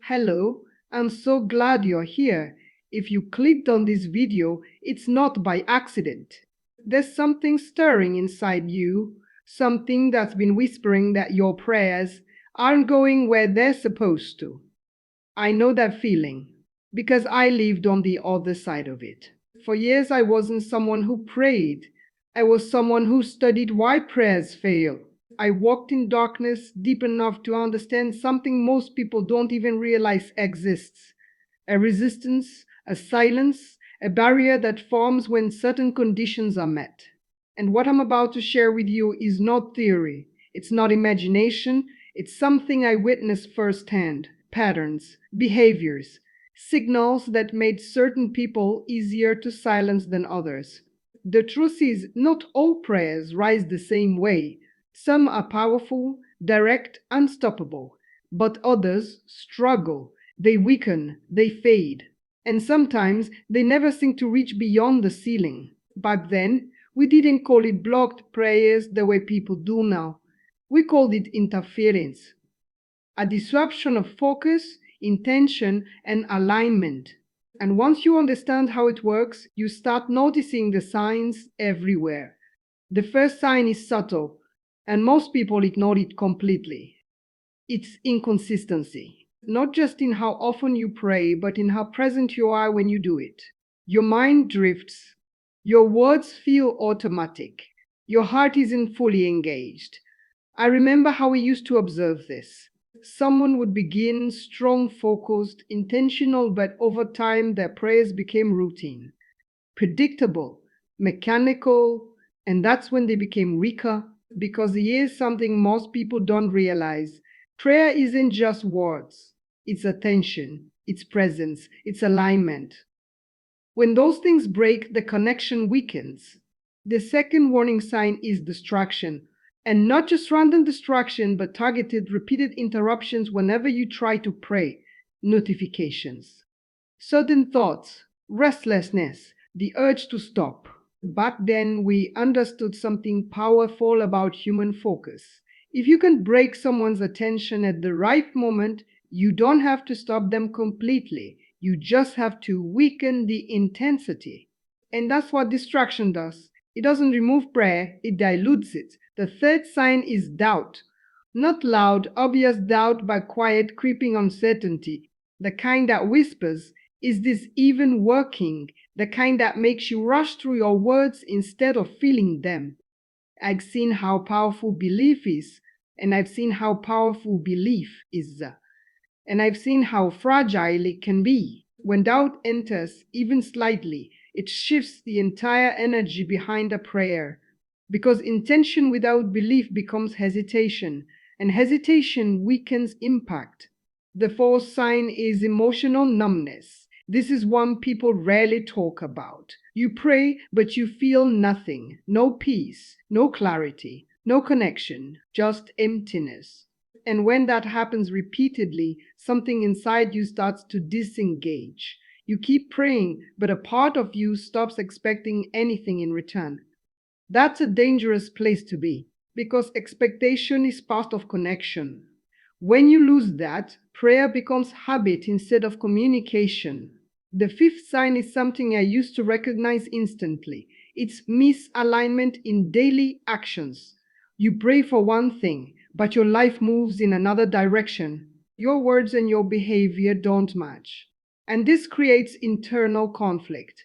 Hello, I'm so glad you're here. If you clicked on this video, it's not by accident. There's something stirring inside you, something that's been whispering that your prayers aren't going where they're supposed to. I know that feeling because I lived on the other side of it. For years, I wasn't someone who prayed. I was someone who studied why prayers fail. I walked in darkness deep enough to understand something most people don't even realize exists: a resistance, a silence, a barrier that forms when certain conditions are met. And what I'm about to share with you is not theory, it's not imagination, it's something I witnessed firsthand: patterns, behaviors, signals that made certain people easier to silence than others. The truth is, not all prayers rise the same way. Some are powerful, direct, unstoppable, but others struggle. They weaken, they fade, and sometimes they never seem to reach beyond the ceiling. Back then, we didn't call it blocked prayers the way people do now. We called it interference, a disruption of focus, intention, and alignment. And once you understand how it works, you start noticing the signs everywhere. The first sign is subtle, and most people ignore it completely. It's inconsistency, not just in how often you pray, but in how present you are when you do it. Your mind drifts, your words feel automatic, your heart isn't fully engaged. I remember how we used to observe this. Someone would begin strong, focused, intentional, but over time their prayers became routine, predictable, mechanical, and that's when they became weaker. Because here's something most people don't realize: prayer isn't just words, it's attention, it's presence, it's alignment. When those things break, the connection weakens. The second warning sign is distraction. And not just random distraction, but targeted, repeated interruptions whenever you try to pray. Notifications, sudden thoughts, restlessness, the urge to stop. Back then, we understood something powerful about human focus. If you can break someone's attention at the right moment, you don't have to stop them completely. You just have to weaken the intensity. And that's what distraction does. It doesn't remove prayer, it dilutes it. The third sign is doubt. Not loud, obvious doubt, but quiet, creeping uncertainty. The kind that whispers, "Is this even working?" The kind that makes you rush through your words instead of feeling them. I've seen how powerful belief is, and I've seen how powerful belief is. And I've seen how fragile it can be. When doubt enters, even slightly, it shifts the entire energy behind a prayer. Because intention without belief becomes hesitation, and hesitation weakens impact. The fourth sign is emotional numbness. This is one people rarely talk about. You pray, but you feel nothing. No peace, no clarity, no connection, just emptiness. And when that happens repeatedly, something inside you starts to disengage. You keep praying, but a part of you stops expecting anything in return. That's a dangerous place to be, because expectation is part of connection. When you lose that, prayer becomes habit instead of communication. The fifth sign is something I used to recognize instantly. It's misalignment in daily actions. You pray for one thing, but your life moves in another direction. Your words and your behavior don't match. And this creates internal conflict,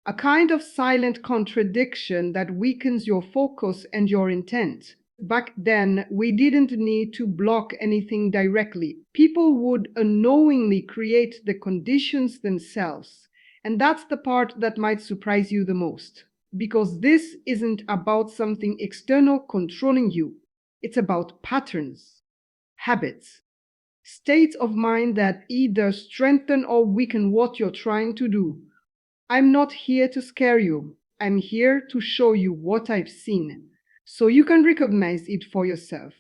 a kind of silent contradiction that weakens your focus and your intent. Back then, we didn't need to block anything directly. People would unknowingly create the conditions themselves. And that's the part that might surprise you the most. Because this isn't about something external controlling you. It's about patterns, habits, states of mind that either strengthen or weaken what you're trying to do. I'm not here to scare you. I'm here to show you what I've seen, so you can recognize it for yourself.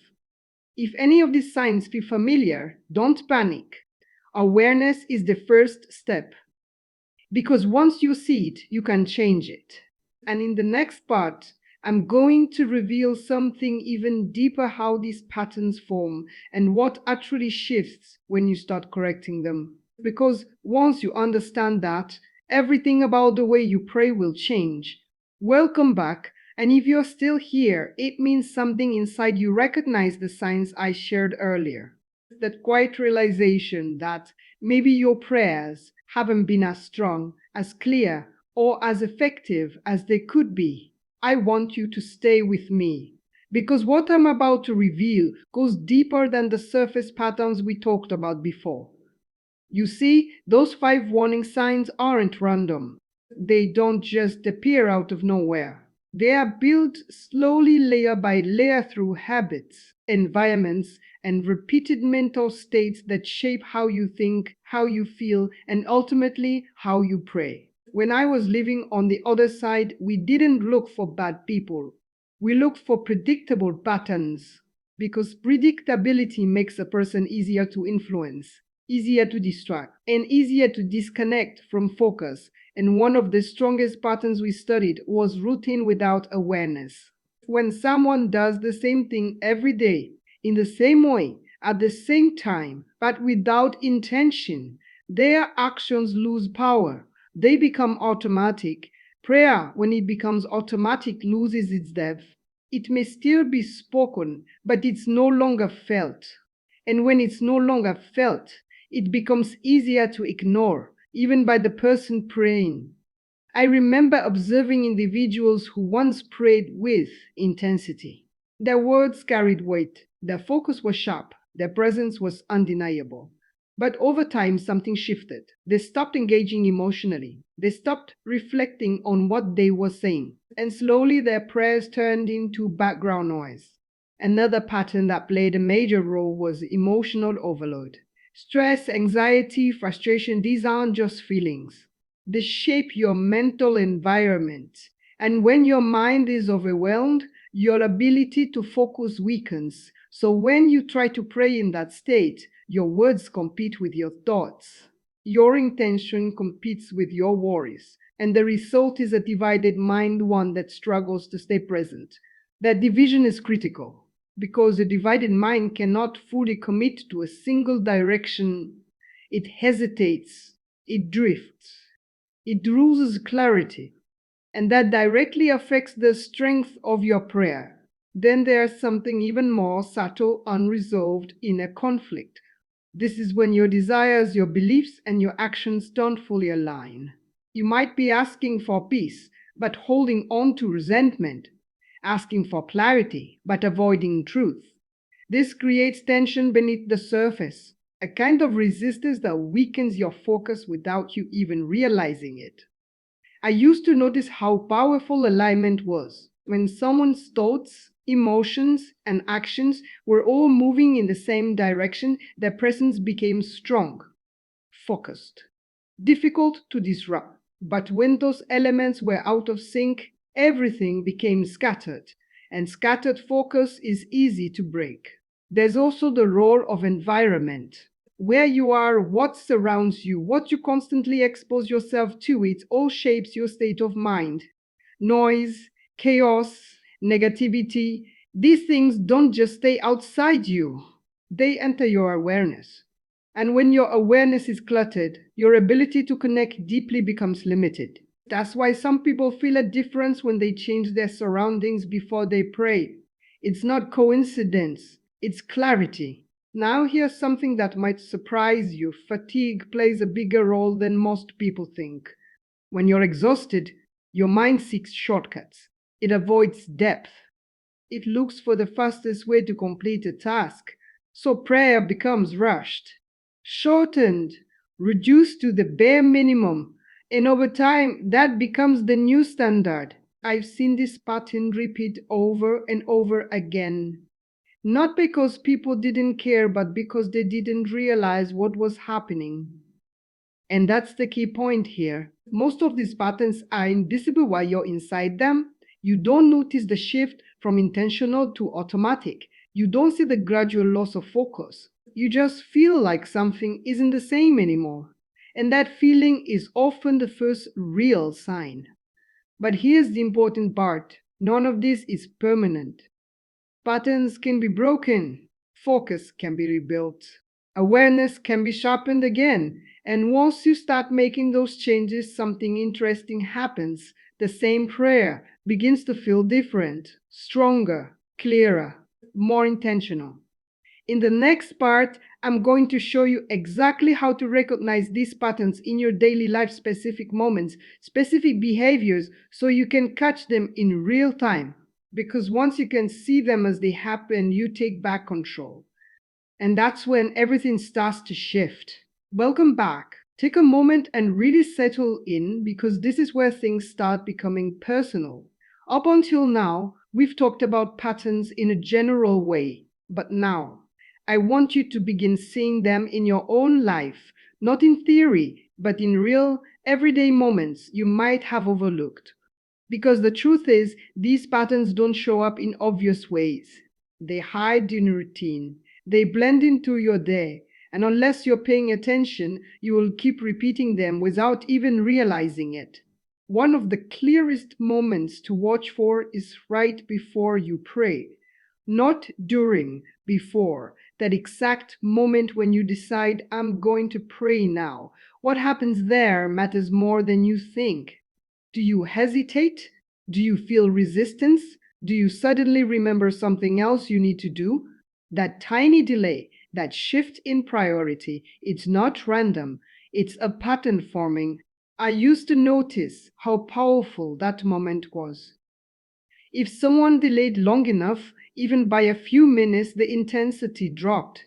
If any of these signs feel familiar, don't panic. Awareness is the first step, because once you see it, you can change it. And in the next part, I'm going to reveal something even deeper, how these patterns form and what actually shifts when you start correcting them. Because once you understand that, everything about the way you pray will change. Welcome back. And if you're still here, it means something inside you recognized the signs I shared earlier. That quiet realization that maybe your prayers haven't been as strong, as clear, or as effective as they could be. I want you to stay with me, because what I'm about to reveal goes deeper than the surface patterns we talked about before. You see, those 5 warning signs aren't random. They don't just appear out of nowhere. They are built slowly, layer by layer, through habits, environments, and repeated mental states that shape how you think, how you feel, and ultimately how you pray. When I was living on the other side, we didn't look for bad people. We looked for predictable patterns, because predictability makes a person easier to influence, easier to distract, and easier to disconnect from focus. And one of the strongest patterns we studied was routine without awareness. When someone does the same thing every day, in the same way, at the same time, but without intention, their actions lose power. They become automatic. Prayer, when it becomes automatic, loses its depth. It may still be spoken, but it's no longer felt. And when it's no longer felt, it becomes easier to ignore, even by the person praying. I remember observing individuals who once prayed with intensity. Their words carried weight, their focus was sharp, their presence was undeniable. But over time, something shifted. They stopped engaging emotionally. They stopped reflecting on what they were saying. And slowly their prayers turned into background noise. Another pattern that played a major role was emotional overload. Stress, anxiety, frustration, these aren't just feelings. They shape your mental environment. And when your mind is overwhelmed, your ability to focus weakens. So when you try to pray in that state, your words compete with your thoughts. Your intention competes with your worries. And the result is a divided mind, one that struggles to stay present. That division is critical, because a divided mind cannot fully commit to a single direction. It hesitates, it drifts, it loses clarity, and that directly affects the strength of your prayer. Then there's something even more subtle, unresolved inner conflict. This is when your desires, your beliefs, and your actions don't fully align. You might be asking for peace, but holding on to resentment, asking for clarity, but avoiding truth. This creates tension beneath the surface, a kind of resistance that weakens your focus without you even realizing it. I used to notice how powerful alignment was. When someone's thoughts, emotions, and actions were all moving in the same direction, their presence became strong, focused, difficult to disrupt. But when those elements were out of sync, everything became scattered, and scattered focus is easy to break. There's also the role of environment. Where you are, what surrounds you, what you constantly expose yourself to, it all shapes your state of mind. Noise, chaos, negativity, these things don't just stay outside you, they enter your awareness. And when your awareness is cluttered, your ability to connect deeply becomes limited. That's why some people feel a difference when they change their surroundings before they pray. It's not coincidence, it's clarity. Now here's something that might surprise you. Fatigue plays a bigger role than most people think. When you're exhausted, your mind seeks shortcuts. It avoids depth. It looks for the fastest way to complete a task. So prayer becomes rushed, shortened, reduced to the bare minimum. And over time, that becomes the new standard. I've seen this pattern repeat over and over again. Not because people didn't care, but because they didn't realize what was happening. And that's the key point here. Most of these patterns are invisible while you're inside them. You don't notice the shift from intentional to automatic. You don't see the gradual loss of focus. You just feel like something isn't the same anymore. And that feeling is often the first real sign. But here's the important part. None of this is permanent. Patterns can be broken, focus can be rebuilt, awareness can be sharpened again, and once you start making those changes, something interesting happens. The same prayer begins to feel different, stronger, clearer, more intentional. In the next part, I'm going to show you exactly how to recognize these patterns in your daily life, specific moments, specific behaviors, so you can catch them in real time. Because once you can see them as they happen, you take back control. And that's when everything starts to shift. Welcome back. Take a moment and really settle in, because this is where things start becoming personal. Up until now, we've talked about patterns in a general way, but now I want you to begin seeing them in your own life, not in theory, but in real, everyday moments you might have overlooked. Because the truth is, these patterns don't show up in obvious ways. They hide in routine. They blend into your day. And unless you're paying attention, you will keep repeating them without even realizing it. One of the clearest moments to watch for is right before you pray. Not during, before. That exact moment when you decide, I'm going to pray now. What happens there matters more than you think. Do you hesitate? Do you feel resistance? Do you suddenly remember something else you need to do? That tiny delay, that shift in priority, it's not random. It's a pattern forming. I used to notice how powerful that moment was. If someone delayed long enough, even by a few minutes, the intensity dropped.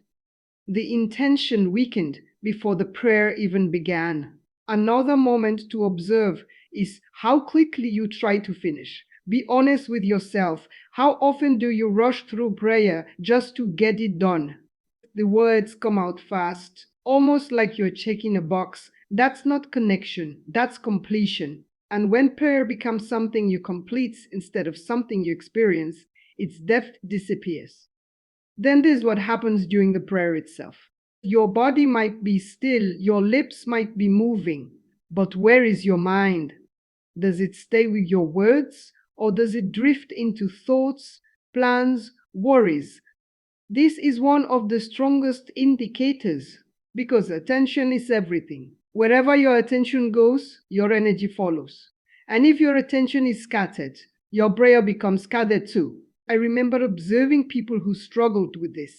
The intention weakened before the prayer even began. Another moment to observe is how quickly you try to finish. Be honest with yourself. How often do you rush through prayer just to get it done? The words come out fast, almost like you're checking a box. That's not connection, that's completion. And when prayer becomes something you complete instead of something you experience, its depth disappears. Then there's what happens during the prayer itself. Your body might be still, your lips might be moving, but where is your mind? Does it stay with your words, or does it drift into thoughts, plans, worries? This is one of the strongest indicators, because attention is everything. Wherever your attention goes, your energy follows. And if your attention is scattered, your prayer becomes scattered too. I remember observing people who struggled with this.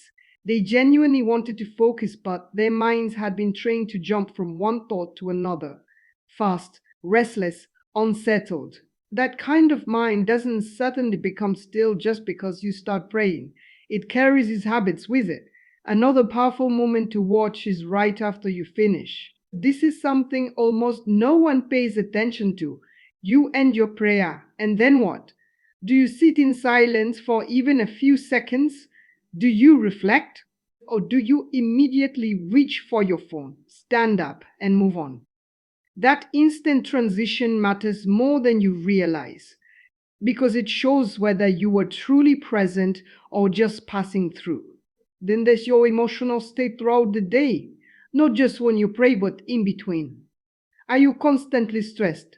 They genuinely wanted to focus, but their minds had been trained to jump from one thought to another. Fast, restless, unsettled. That kind of mind doesn't suddenly become still just because you start praying. It carries its habits with it. Another powerful moment to watch is right after you finish. This is something almost no one pays attention to. You end your prayer, and then what? Do you sit in silence for even a few seconds? Do you reflect? Or do you immediately reach for your phone, stand up, and move on? That instant transition matters more than you realize, because it shows whether you were truly present or just passing through. Then there's your emotional state throughout the day, not just when you pray, but in between. Are you constantly stressed,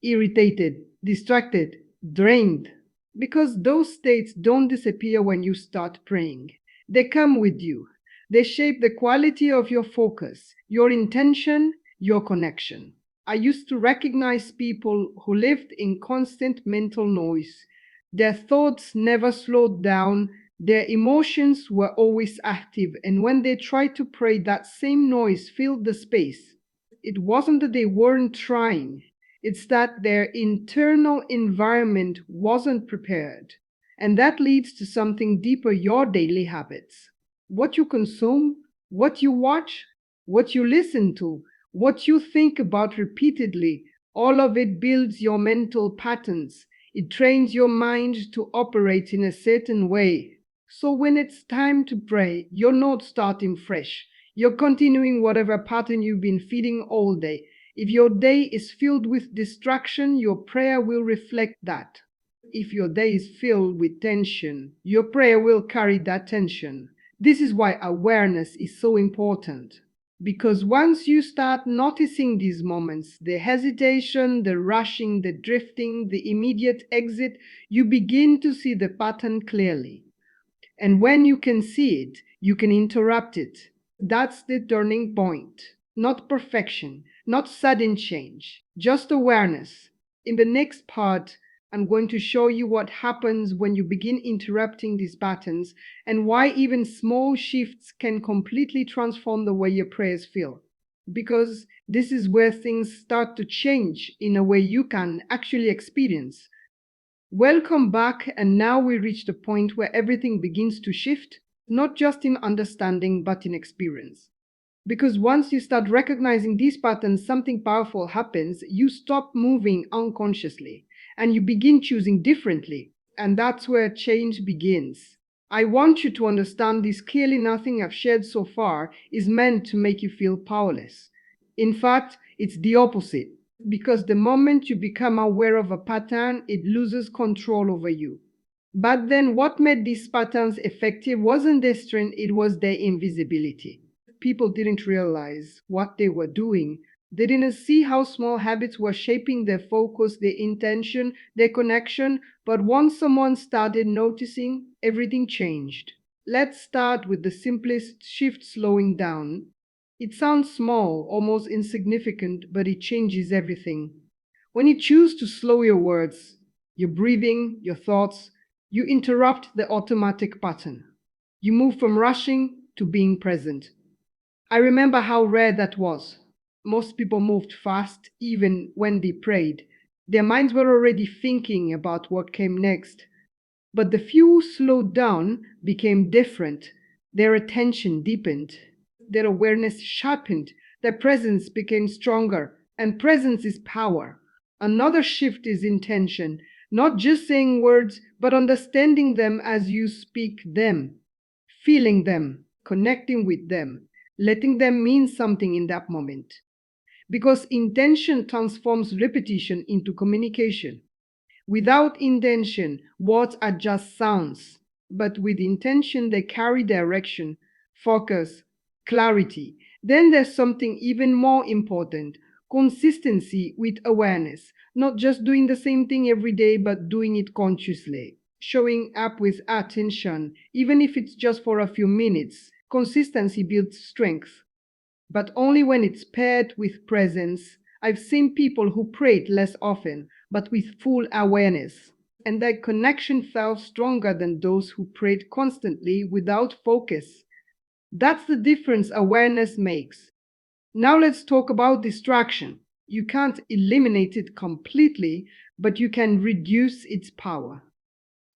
irritated, distracted, drained? Because those states don't disappear when you start praying. They come with you. They shape the quality of your focus, your intention, your connection. I used to recognize people who lived in constant mental noise. Their thoughts never slowed down, their emotions were always active, and when they tried to pray, that same noise filled the space. It wasn't that they weren't trying, it's that their internal environment wasn't prepared. And that leads to something deeper: your daily habits. What you consume, what you watch, what you listen to, what you think about repeatedly, all of it builds your mental patterns. It trains your mind to operate in a certain way. So when it's time to pray, you're not starting fresh. You're continuing whatever pattern you've been feeding all day. If your day is filled with distraction, your prayer will reflect that. If your day is filled with tension, your prayer will carry that tension. This is why awareness is so important. Because once you start noticing these moments, the hesitation, the rushing, the drifting, the immediate exit, you begin to see the pattern clearly. And when you can see it, you can interrupt it. That's the turning point. Not perfection, not sudden change, just awareness. In the next part, I'm going to show you what happens when you begin interrupting these patterns and why even small shifts can completely transform the way your prayers feel. Because this is where things start to change in a way you can actually experience. Welcome back, and now we reach the point where everything begins to shift, not just in understanding but in experience. Because once you start recognizing these patterns, something powerful happens. You stop moving unconsciously and you begin choosing differently. And that's where change begins. I want you to understand this clearly. Nothing I've shared so far is meant to make you feel powerless. In fact, it's the opposite. Because the moment you become aware of a pattern, it loses control over you. But then what made these patterns effective wasn't their strength, it was their invisibility. People didn't realize what they were doing. They didn't see how small habits were shaping their focus, their intention, their connection. But once someone started noticing, everything changed. Let's start with the simplest shift: slowing down. It sounds small, almost insignificant, but it changes everything. When you choose to slow your words, your breathing, your thoughts, you interrupt the automatic pattern. You move from rushing to being present. I remember how rare that was. Most people moved fast even when they prayed. Their minds were already thinking about what came next. But the few who slowed down became different. Their attention deepened. Their awareness sharpened. Their presence became stronger. And presence is power. Another shift is intention. Not just saying words, but understanding them as you speak them. Feeling them. Connecting with them. Letting them mean something in that moment. Because intention transforms repetition into communication. Without intention, words are just sounds, but with intention, they carry direction, focus, clarity. Then there's something even more important: consistency with awareness. Not just doing the same thing every day, but doing it consciously. Showing up with attention, even if it's just for a few minutes. Consistency builds strength, but only when it's paired with presence. I've seen people who prayed less often, but with full awareness, and that connection felt stronger than those who prayed constantly without focus. That's the difference awareness makes. Now let's talk about distraction. You can't eliminate it completely, but you can reduce its power.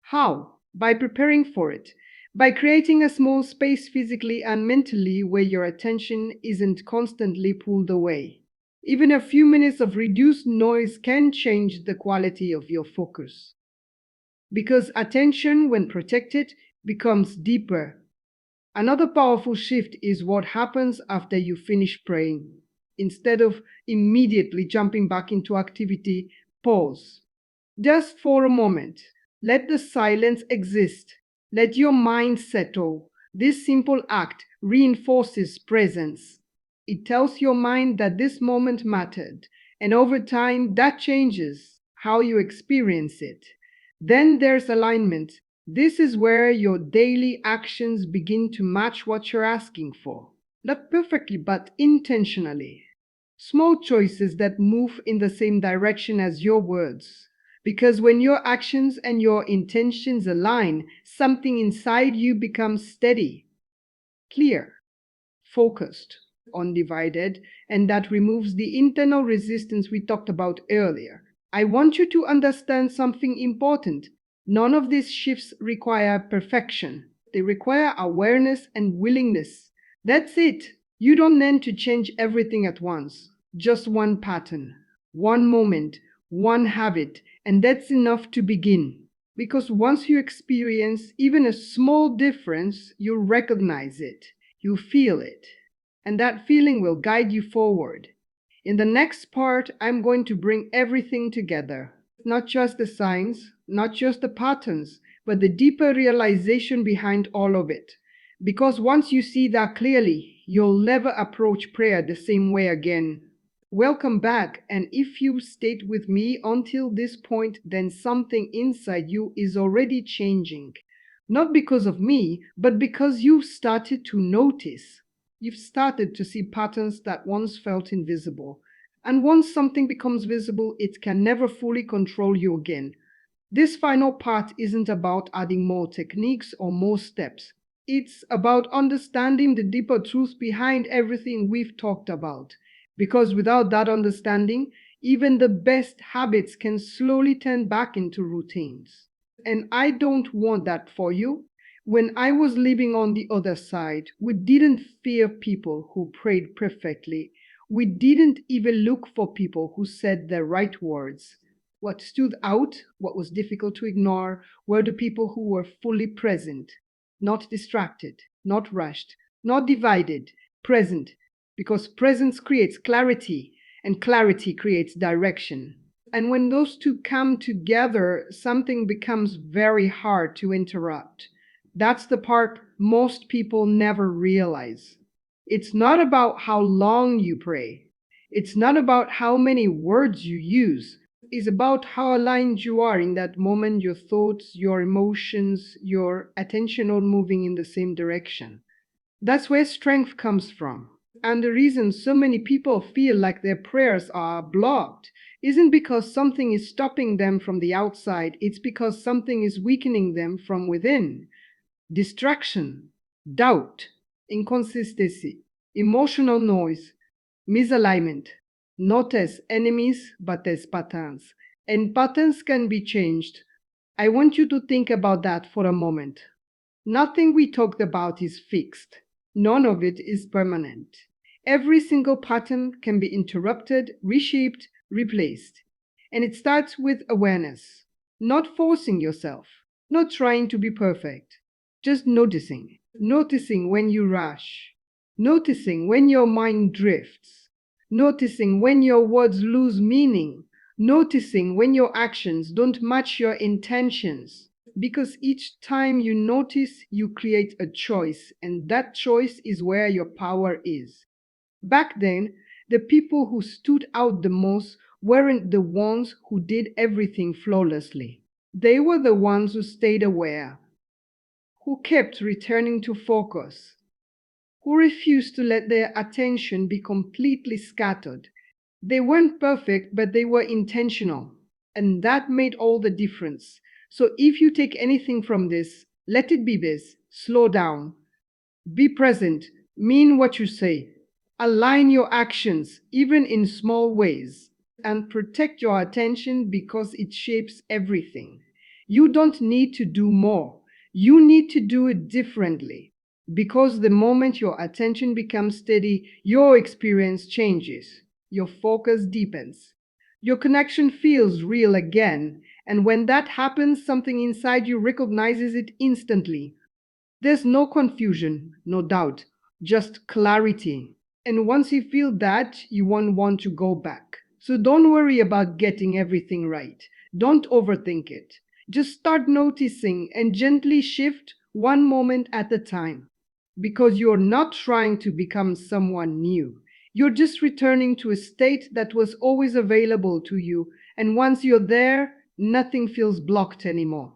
How? By preparing for it. By creating a small space physically and mentally where your attention isn't constantly pulled away. Even a few minutes of reduced noise can change the quality of your focus. Because attention, when protected, becomes deeper. Another powerful shift is what happens after you finish praying. Instead of immediately jumping back into activity, pause. Just for a moment. Let the silence exist. Let your mind settle. This simple act reinforces presence. It tells your mind that this moment mattered, and over time that changes how you experience it. Then there's alignment. This is where your daily actions begin to match what you're asking for. Not perfectly, but intentionally. Small choices that move in the same direction as your words. Because when your actions and your intentions align, something inside you becomes steady, clear, focused, undivided, and that removes the internal resistance we talked about earlier. I want you to understand something important. None of these shifts require perfection. They require awareness and willingness. That's it. You don't need to change everything at once. Just one pattern, one moment, one habit, and that's enough to begin. Because once you experience even a small difference, you'll recognize it, you feel it, and that feeling will guide you forward. In the next part, I'm going to bring everything together. Not just the signs, not just the patterns, but the deeper realization behind all of it. Because once you see that clearly, you'll never approach prayer the same way again. Welcome back, and if you stayed with me until this point, then something inside you is already changing. Not because of me, but because you've started to notice. You've started to see patterns that once felt invisible. And once something becomes visible, it can never fully control you again. This final part isn't about adding more techniques or more steps. It's about understanding the deeper truth behind everything we've talked about. Because without that understanding, even the best habits can slowly turn back into routines. And I don't want that for you. When I was living on the other side, we didn't fear people who prayed perfectly. We didn't even look for people who said the right words. What stood out, what was difficult to ignore, were the people who were fully present, not distracted, not rushed, not divided, present, because presence creates clarity, and clarity creates direction. And when those two come together, something becomes very hard to interrupt. That's the part most people never realize. It's not about how long you pray. It's not about how many words you use. It's about how aligned you are in that moment, your thoughts, your emotions, your attention all moving in the same direction. That's where strength comes from. And the reason so many people feel like their prayers are blocked isn't because something is stopping them from the outside, it's because something is weakening them from within. Distraction, doubt, inconsistency, emotional noise, misalignment, not as enemies but as patterns. And patterns can be changed. I want you to think about that for a moment. Nothing we talked about is fixed. None of it is permanent. Every single pattern can be interrupted, reshaped, replaced. And it starts with awareness, not forcing yourself, not trying to be perfect, just noticing. Noticing when you rush, noticing when your mind drifts, noticing when your words lose meaning, noticing when your actions don't match your intentions. Because each time you notice, you create a choice, and that choice is where your power is. Back then, the people who stood out the most weren't the ones who did everything flawlessly. They were the ones who stayed aware, who kept returning to focus, who refused to let their attention be completely scattered. They weren't perfect, but they were intentional, and that made all the difference. So if you take anything from this, let it be this: slow down, be present, mean what you say, align your actions, even in small ways, and protect your attention because it shapes everything. You don't need to do more. You need to do it differently. Because the moment your attention becomes steady, your experience changes, your focus deepens, your connection feels real again, and when that happens, something inside you recognizes it instantly. There's no confusion, no doubt, just clarity. And once you feel that, you won't want to go back. So don't worry about getting everything right. Don't overthink it. Just start noticing and gently shift one moment at a time. Because you're not trying to become someone new. You're just returning to a state that was always available to you. And once you're there, nothing feels blocked anymore.